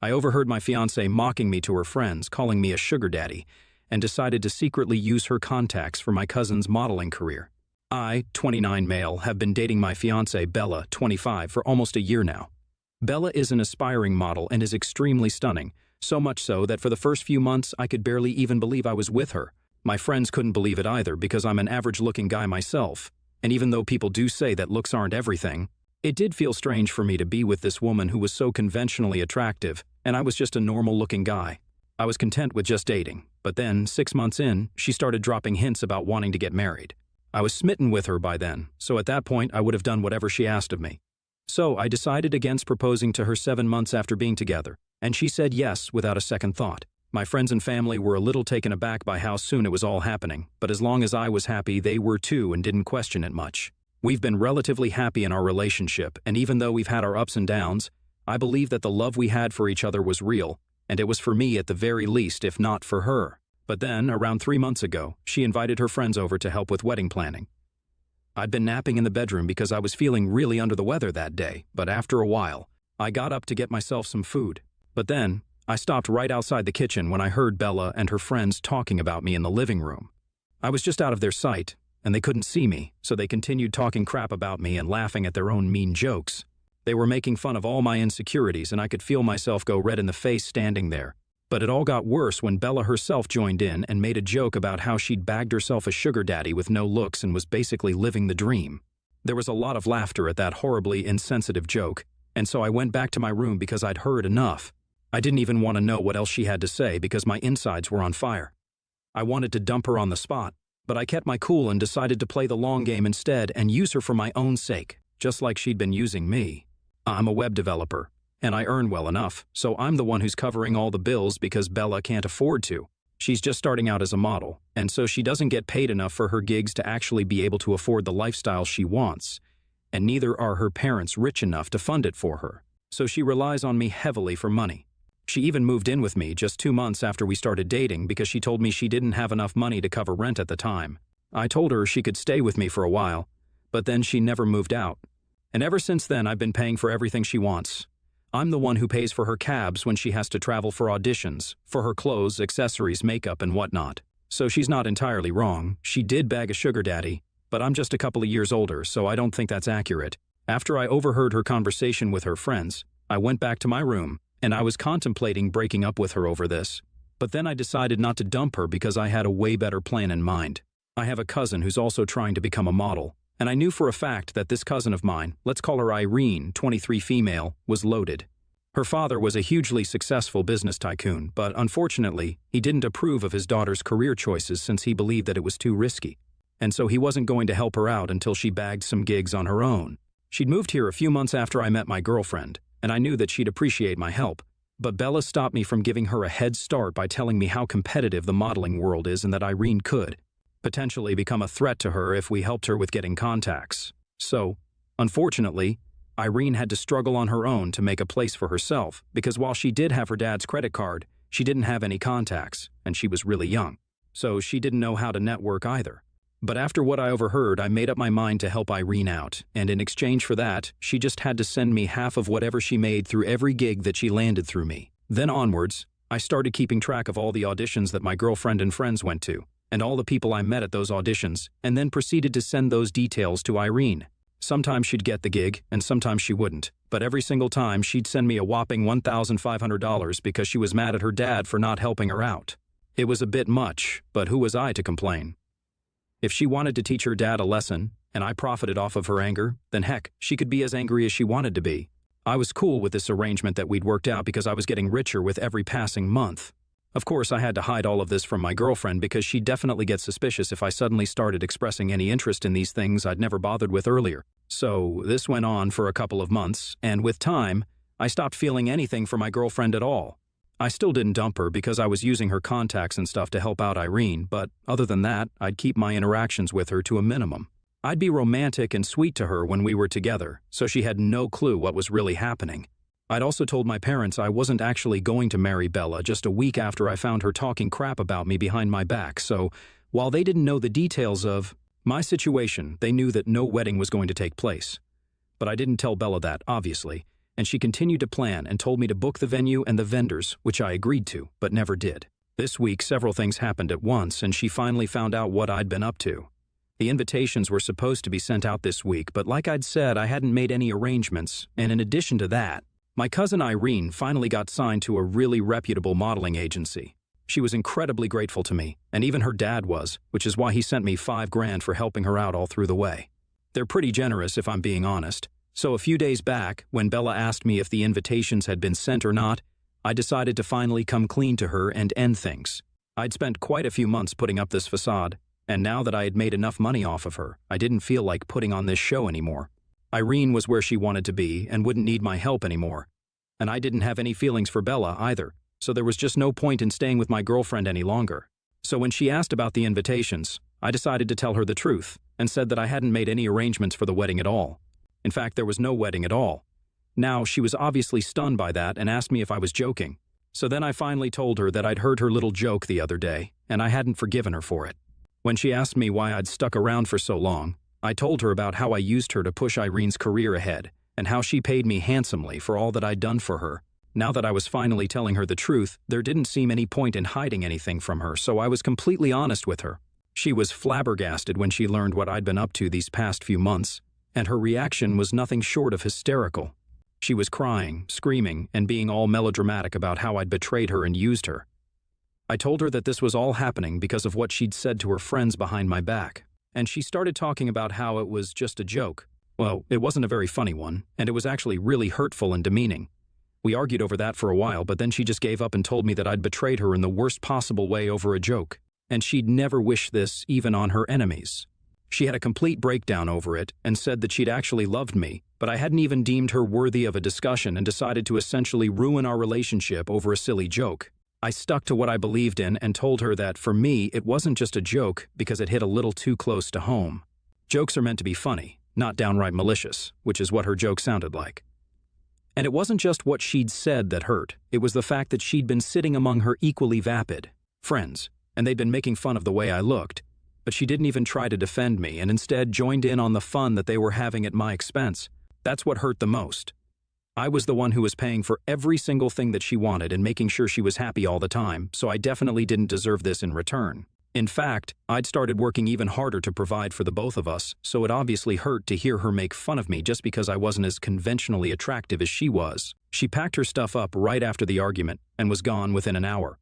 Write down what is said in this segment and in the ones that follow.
I overheard my fiancée mocking me to her friends, calling me a sugar daddy, and decided to secretly use her contacts for my cousin's modeling career. I, 29 male, have been dating my fiancée Bella, 25, for almost a year now. Bella is an aspiring model and is extremely stunning, so much so that for the first few months I could barely even believe I was with her. My friends couldn't believe it either because I'm an average-looking guy myself, and even though people do say that looks aren't everything, it did feel strange for me to be with this woman who was so conventionally attractive, and I was just a normal-looking guy. I was content with just dating, but then, 6 months in, she started dropping hints about wanting to get married. I was smitten with her by then, so at that point I would have done whatever she asked of me. So I decided against proposing to her 7 months after being together, and she said yes without a second thought. My friends and family were a little taken aback by how soon it was all happening, but as long as I was happy, they were too and didn't question it much. We've been relatively happy in our relationship, and even though we've had our ups and downs, I believe that the love we had for each other was real, and it was for me at the very least, if not for her. But then, around 3 months ago, she invited her friends over to help with wedding planning. I'd been napping in the bedroom because I was feeling really under the weather that day, but after a while, I got up to get myself some food. But then, I stopped right outside the kitchen when I heard Bella and her friends talking about me in the living room. I was just out of their sight, and they couldn't see me, so they continued talking crap about me and laughing at their own mean jokes. They were making fun of all my insecurities, and I could feel myself go red in the face standing there. But it all got worse when Bella herself joined in and made a joke about how she'd bagged herself a sugar daddy with no looks and was basically living the dream. There was a lot of laughter at that horribly insensitive joke, and so I went back to my room because I'd heard enough. I didn't even want to know what else she had to say because my insides were on fire. I wanted to dump her on the spot, but I kept my cool and decided to play the long game instead and use her for my own sake, just like she'd been using me. I'm a web developer, and I earn well enough, so I'm the one who's covering all the bills because Bella can't afford to. She's just starting out as a model, and so she doesn't get paid enough for her gigs to actually be able to afford the lifestyle she wants, and neither are her parents rich enough to fund it for her, so she relies on me heavily for money. She even moved in with me just 2 months after we started dating because she told me she didn't have enough money to cover rent at the time. I told her she could stay with me for a while, but then she never moved out. And ever since then I've been paying for everything she wants. I'm the one who pays for her cabs when she has to travel for auditions, for her clothes, accessories, makeup, and whatnot. So she's not entirely wrong. She did bag a sugar daddy, but I'm just a couple of years older, so I don't think that's accurate. After I overheard her conversation with her friends, I went back to my room, and I was contemplating breaking up with her over this. But then I decided not to dump her because I had a way better plan in mind. I have a cousin who's also trying to become a model, and I knew for a fact that this cousin of mine, let's call her Irene, 23 female, was loaded. Her father was a hugely successful business tycoon, but unfortunately, he didn't approve of his daughter's career choices since he believed that it was too risky. And so he wasn't going to help her out until she bagged some gigs on her own. She'd moved here a few months after I met my girlfriend, and I knew that she'd appreciate my help. But Bella stopped me from giving her a head start by telling me how competitive the modeling world is and that Irene could potentially become a threat to her if we helped her with getting contacts. So, unfortunately, Irene had to struggle on her own to make a place for herself because while she did have her dad's credit card, she didn't have any contacts, and she was really young. So she didn't know how to network either. But after what I overheard, I made up my mind to help Irene out, and in exchange for that, she just had to send me half of whatever she made through every gig that she landed through me. Then onwards, I started keeping track of all the auditions that my girlfriend and friends went to, and all the people I met at those auditions, and then proceeded to send those details to Irene. Sometimes she'd get the gig, and sometimes she wouldn't, but every single time she'd send me a whopping $1,500 because she was mad at her dad for not helping her out. It was a bit much, but who was I to complain? If she wanted to teach her dad a lesson, and I profited off of her anger, then heck, she could be as angry as she wanted to be. I was cool with this arrangement that we'd worked out because I was getting richer with every passing month. Of course, I had to hide all of this from my girlfriend because she'd definitely get suspicious if I suddenly started expressing any interest in these things I'd never bothered with earlier. So this went on for a couple of months, and with time, I stopped feeling anything for my girlfriend at all. I still didn't dump her because I was using her contacts and stuff to help out Irene, but other than that, I'd keep my interactions with her to a minimum. I'd be romantic and sweet to her when we were together, so she had no clue what was really happening. I'd also told my parents I wasn't actually going to marry Bella just a week after I found her talking crap about me behind my back, so while they didn't know the details of my situation, they knew that no wedding was going to take place. But I didn't tell Bella that, obviously, and she continued to plan and told me to book the venue and the vendors, which I agreed to, but never did. This week, several things happened at once, and she finally found out what I'd been up to. The invitations were supposed to be sent out this week, but like I'd said, I hadn't made any arrangements, and in addition to that, my cousin Irene finally got signed to a really reputable modeling agency. She was incredibly grateful to me, and even her dad was, which is why he sent me $5,000 for helping her out all through the way. They're pretty generous if I'm being honest. So a few days back, when Bella asked me if the invitations had been sent or not, I decided to finally come clean to her and end things. I'd spent quite a few months putting up this facade, and now that I had made enough money off of her, I didn't feel like putting on this show anymore. Irene was where she wanted to be and wouldn't need my help anymore. And I didn't have any feelings for Bella either, so there was just no point in staying with my girlfriend any longer. So when she asked about the invitations, I decided to tell her the truth and said that I hadn't made any arrangements for the wedding at all. In fact, there was no wedding at all. Now, she was obviously stunned by that and asked me if I was joking. So then I finally told her that I'd heard her little joke the other day, and I hadn't forgiven her for it. When she asked me why I'd stuck around for so long, I told her about how I used her to push Irene's career ahead, and how she paid me handsomely for all that I'd done for her. Now that I was finally telling her the truth, there didn't seem any point in hiding anything from her, so I was completely honest with her. She was flabbergasted when she learned what I'd been up to these past few months, and her reaction was nothing short of hysterical. She was crying, screaming, and being all melodramatic about how I'd betrayed her and used her. I told her that this was all happening because of what she'd said to her friends behind my back, and she started talking about how it was just a joke. Well, it wasn't a very funny one, and it was actually really hurtful and demeaning. We argued over that for a while, but then she just gave up and told me that I'd betrayed her in the worst possible way over a joke, and she'd never wish this even on her enemies. She had a complete breakdown over it and said that she'd actually loved me, but I hadn't even deemed her worthy of a discussion and decided to essentially ruin our relationship over a silly joke. I stuck to what I believed in and told her that for me, it wasn't just a joke because it hit a little too close to home. Jokes are meant to be funny, not downright malicious, which is what her joke sounded like. And it wasn't just what she'd said that hurt, it was the fact that she'd been sitting among her equally vapid friends, and they'd been making fun of the way I looked, but she didn't even try to defend me and instead joined in on the fun that they were having at my expense. That's what hurt the most. I was the one who was paying for every single thing that she wanted and making sure she was happy all the time, so I definitely didn't deserve this in return. In fact, I'd started working even harder to provide for the both of us, so it obviously hurt to hear her make fun of me just because I wasn't as conventionally attractive as she was. She packed her stuff up right after the argument and was gone within an hour.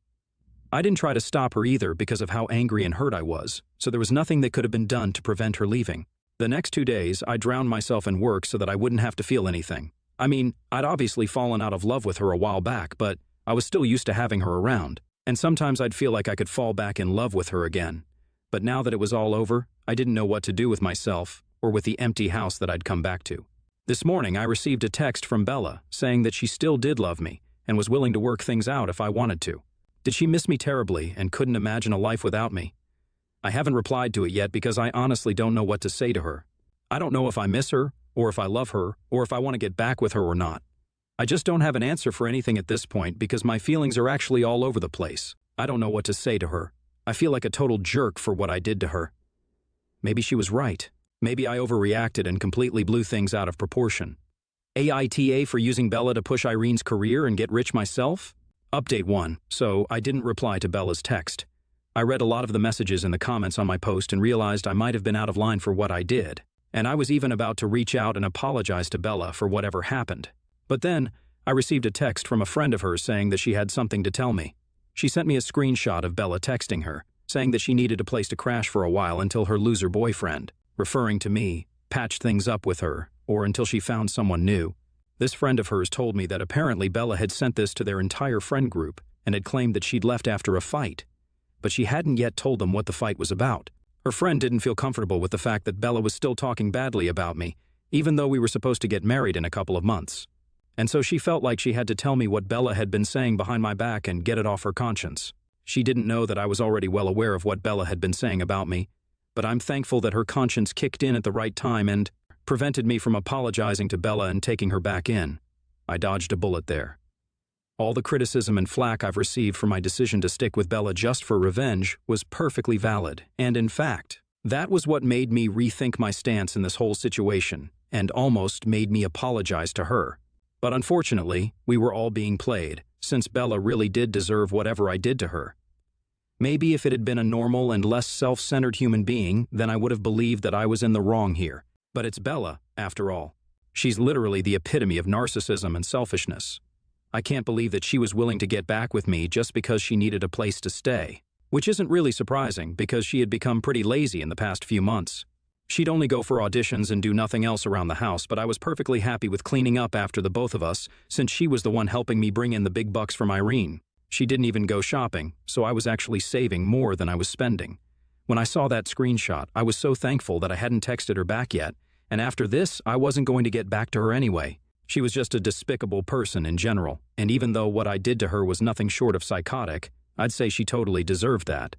I didn't try to stop her either because of how angry and hurt I was, so there was nothing that could have been done to prevent her leaving. The next 2 days, I drowned myself in work so that I wouldn't have to feel anything. I mean, I'd obviously fallen out of love with her a while back, but I was still used to having her around, and sometimes I'd feel like I could fall back in love with her again. But now that it was all over, I didn't know what to do with myself or with the empty house that I'd come back to. This morning, I received a text from Bella saying that she still did love me and was willing to work things out if I wanted to. Did she miss me terribly and couldn't imagine a life without me? I haven't replied to it yet because I honestly don't know what to say to her. I don't know if I miss her, or if I love her, or if I want to get back with her or not. I just don't have an answer for anything at this point because my feelings are actually all over the place. I don't know what to say to her. I feel like a total jerk for what I did to her. Maybe she was right. Maybe I overreacted and completely blew things out of proportion. AITA for using Bella to push Irene's career and get rich myself? Update 1. So, I didn't reply to Bella's text. I read a lot of the messages in the comments on my post and realized I might have been out of line for what I did. And I was even about to reach out and apologize to Bella for whatever happened. But then, I received a text from a friend of hers saying that she had something to tell me. She sent me a screenshot of Bella texting her, saying that she needed a place to crash for a while until her loser boyfriend, referring to me, patched things up with her, or until she found someone new. This friend of hers told me that apparently Bella had sent this to their entire friend group and had claimed that she'd left after a fight, but she hadn't yet told them what the fight was about. Her friend didn't feel comfortable with the fact that Bella was still talking badly about me, even though we were supposed to get married in a couple of months. And so she felt like she had to tell me what Bella had been saying behind my back and get it off her conscience. She didn't know that I was already well aware of what Bella had been saying about me, but I'm thankful that her conscience kicked in at the right time and prevented me from apologizing to Bella and taking her back in. I dodged a bullet there. All the criticism and flack I've received for my decision to stick with Bella just for revenge was perfectly valid, and in fact, that was what made me rethink my stance in this whole situation, and almost made me apologize to her. But unfortunately, we were all being played, since Bella really did deserve whatever I did to her. Maybe if it had been a normal and less self-centered human being, then I would have believed that I was in the wrong here. But it's Bella, after all. She's literally the epitome of narcissism and selfishness. I can't believe that she was willing to get back with me just because she needed a place to stay. Which isn't really surprising, because she had become pretty lazy in the past few months. She'd only go for auditions and do nothing else around the house, but I was perfectly happy with cleaning up after the both of us, since she was the one helping me bring in the big bucks from Irene. She didn't even go shopping, so I was actually saving more than I was spending. When I saw that screenshot, I was so thankful that I hadn't texted her back yet, and after this, I wasn't going to get back to her anyway. She was just a despicable person in general, and even though what I did to her was nothing short of psychotic, I'd say she totally deserved that.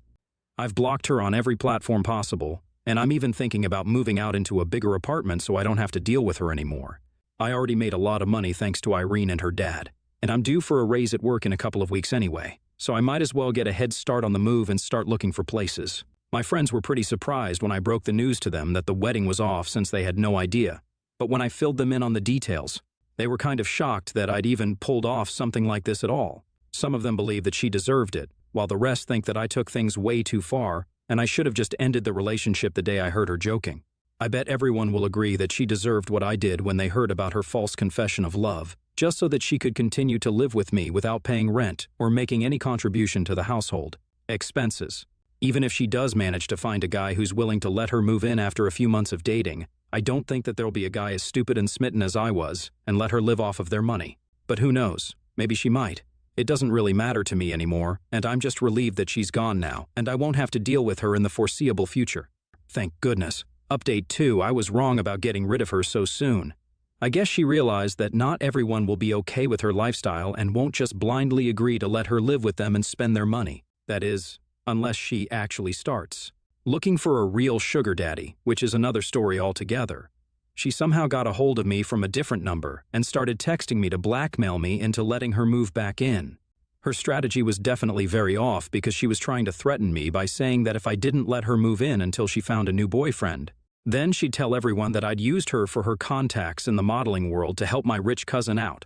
I've blocked her on every platform possible, and I'm even thinking about moving out into a bigger apartment so I don't have to deal with her anymore. I already made a lot of money thanks to Irene and her dad, and I'm due for a raise at work in a couple of weeks anyway, so I might as well get a head start on the move and start looking for places. My friends were pretty surprised when I broke the news to them that the wedding was off, since they had no idea. But when I filled them in on the details, they were kind of shocked that I'd even pulled off something like this at all. Some of them believe that she deserved it, while the rest think that I took things way too far, and I should have just ended the relationship the day I heard her joking. I bet everyone will agree that she deserved what I did when they heard about her false confession of love, just so that she could continue to live with me without paying rent or making any contribution to the household expenses. Even if she does manage to find a guy who's willing to let her move in after a few months of dating, I don't think that there'll be a guy as stupid and smitten as I was and let her live off of their money. But who knows, maybe she might. It doesn't really matter to me anymore, and I'm just relieved that she's gone now, and I won't have to deal with her in the foreseeable future. Thank goodness. Update 2, I was wrong about getting rid of her so soon. I guess she realized that not everyone will be okay with her lifestyle and won't just blindly agree to let her live with them and spend their money. That is, unless she actually starts looking for a real sugar daddy, which is another story altogether. She somehow got a hold of me from a different number and started texting me to blackmail me into letting her move back in. Her strategy was definitely very off, because she was trying to threaten me by saying that if I didn't let her move in until she found a new boyfriend, then she'd tell everyone that I'd used her for her contacts in the modeling world to help my rich cousin out.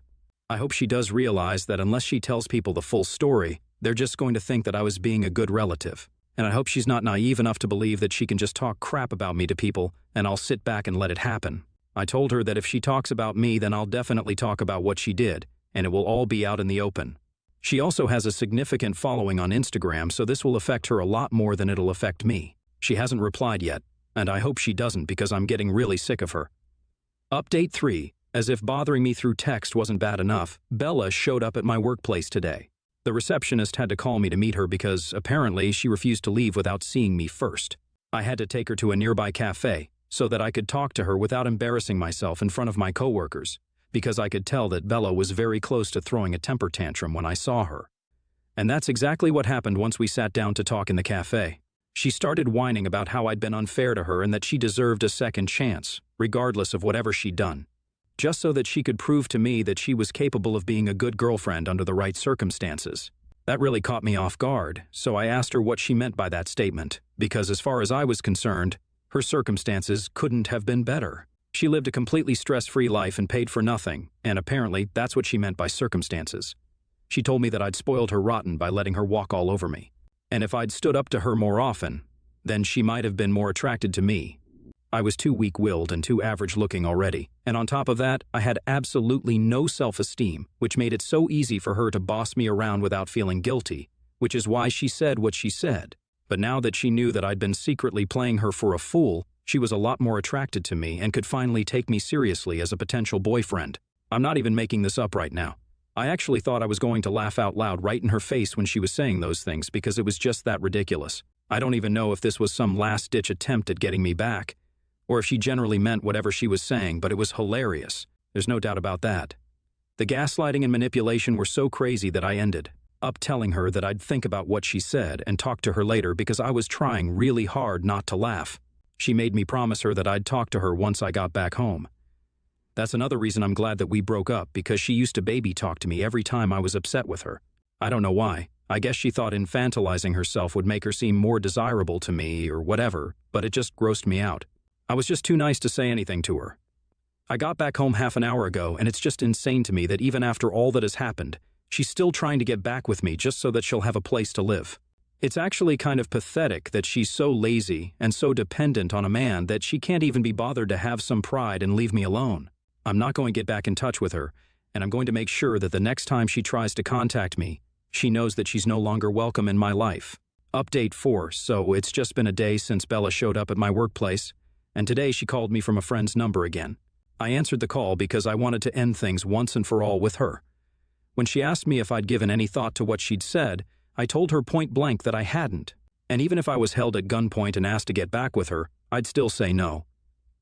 I hope she does realize that unless she tells people the full story, they're just going to think that I was being a good relative. And I hope she's not naive enough to believe that she can just talk crap about me to people and I'll sit back and let it happen. I told her that if she talks about me, then I'll definitely talk about what she did, and it will all be out in the open. She also has a significant following on Instagram, so this will affect her a lot more than it'll affect me. She hasn't replied yet, and I hope she doesn't, because I'm getting really sick of her. Update 3. As if bothering me through text wasn't bad enough, Bella showed up at my workplace today. The receptionist had to call me to meet her because, apparently, she refused to leave without seeing me first. I had to take her to a nearby cafe so that I could talk to her without embarrassing myself in front of my coworkers, because I could tell that Bella was very close to throwing a temper tantrum when I saw her. And that's exactly what happened once we sat down to talk in the cafe. She started whining about how I'd been unfair to her and that she deserved a second chance, regardless of whatever she'd done, just so that she could prove to me that she was capable of being a good girlfriend under the right circumstances. That really caught me off guard, so I asked her what she meant by that statement, because as far as I was concerned, her circumstances couldn't have been better. She lived a completely stress-free life and paid for nothing, and apparently that's what she meant by circumstances. She told me that I'd spoiled her rotten by letting her walk all over me, and if I'd stood up to her more often, then she might have been more attracted to me. I was too weak-willed and too average-looking already, and on top of that, I had absolutely no self-esteem, which made it so easy for her to boss me around without feeling guilty, which is why she said what she said. But now that she knew that I'd been secretly playing her for a fool, she was a lot more attracted to me and could finally take me seriously as a potential boyfriend. I'm not even making this up right now. I actually thought I was going to laugh out loud right in her face when she was saying those things, because it was just that ridiculous. I don't even know if this was some last-ditch attempt at getting me back, or if she generally meant whatever she was saying, but it was hilarious. There's no doubt about that. The gaslighting and manipulation were so crazy that I ended up telling her that I'd think about what she said and talk to her later, because I was trying really hard not to laugh. She made me promise her that I'd talk to her once I got back home. That's another reason I'm glad that we broke up, because she used to baby talk to me every time I was upset with her. I don't know why. I guess she thought infantilizing herself would make her seem more desirable to me or whatever, but it just grossed me out. I was just too nice to say anything to her. I got back home half an hour ago, and it's just insane to me that even after all that has happened, she's still trying to get back with me just so that she'll have a place to live. It's actually kind of pathetic that she's so lazy and so dependent on a man that she can't even be bothered to have some pride and leave me alone. I'm not going to get back in touch with her, and I'm going to make sure that the next time she tries to contact me, she knows that she's no longer welcome in my life. Update 4. So it's just been a day since Bella showed up at my workplace, and today she called me from a friend's number again. I answered the call because I wanted to end things once and for all with her. When she asked me if I'd given any thought to what she'd said, I told her point blank that I hadn't. And even if I was held at gunpoint and asked to get back with her, I'd still say no.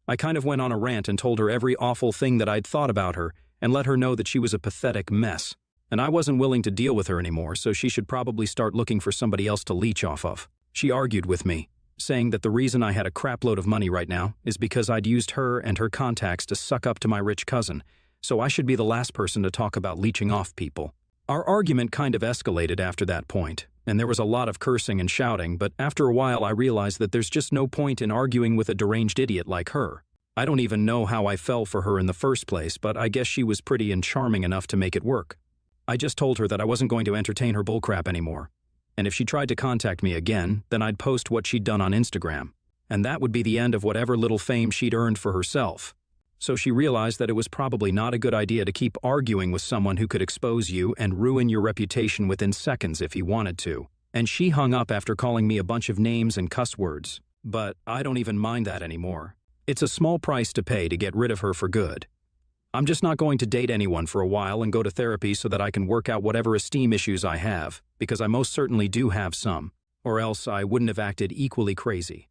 I kind of went on a rant and told her every awful thing that I'd thought about her and let her know that she was a pathetic mess. And I wasn't willing to deal with her anymore, so she should probably start looking for somebody else to leech off of. She argued with me, saying that the reason I had a crapload of money right now is because I'd used her and her contacts to suck up to my rich cousin, so I should be the last person to talk about leeching off people. Our argument kind of escalated after that point, and there was a lot of cursing and shouting, but after a while I realized that there's just no point in arguing with a deranged idiot like her. I don't even know how I fell for her in the first place, but I guess she was pretty and charming enough to make it work. I just told her that I wasn't going to entertain her bullcrap anymore, and if she tried to contact me again, then I'd post what she'd done on Instagram, and that would be the end of whatever little fame she'd earned for herself. So she realized that it was probably not a good idea to keep arguing with someone who could expose you and ruin your reputation within seconds if he wanted to. And she hung up after calling me a bunch of names and cuss words. But I don't even mind that anymore. It's a small price to pay to get rid of her for good. I'm just not going to date anyone for a while and go to therapy so that I can work out whatever esteem issues I have, because I most certainly do have some, or else I wouldn't have acted equally crazy.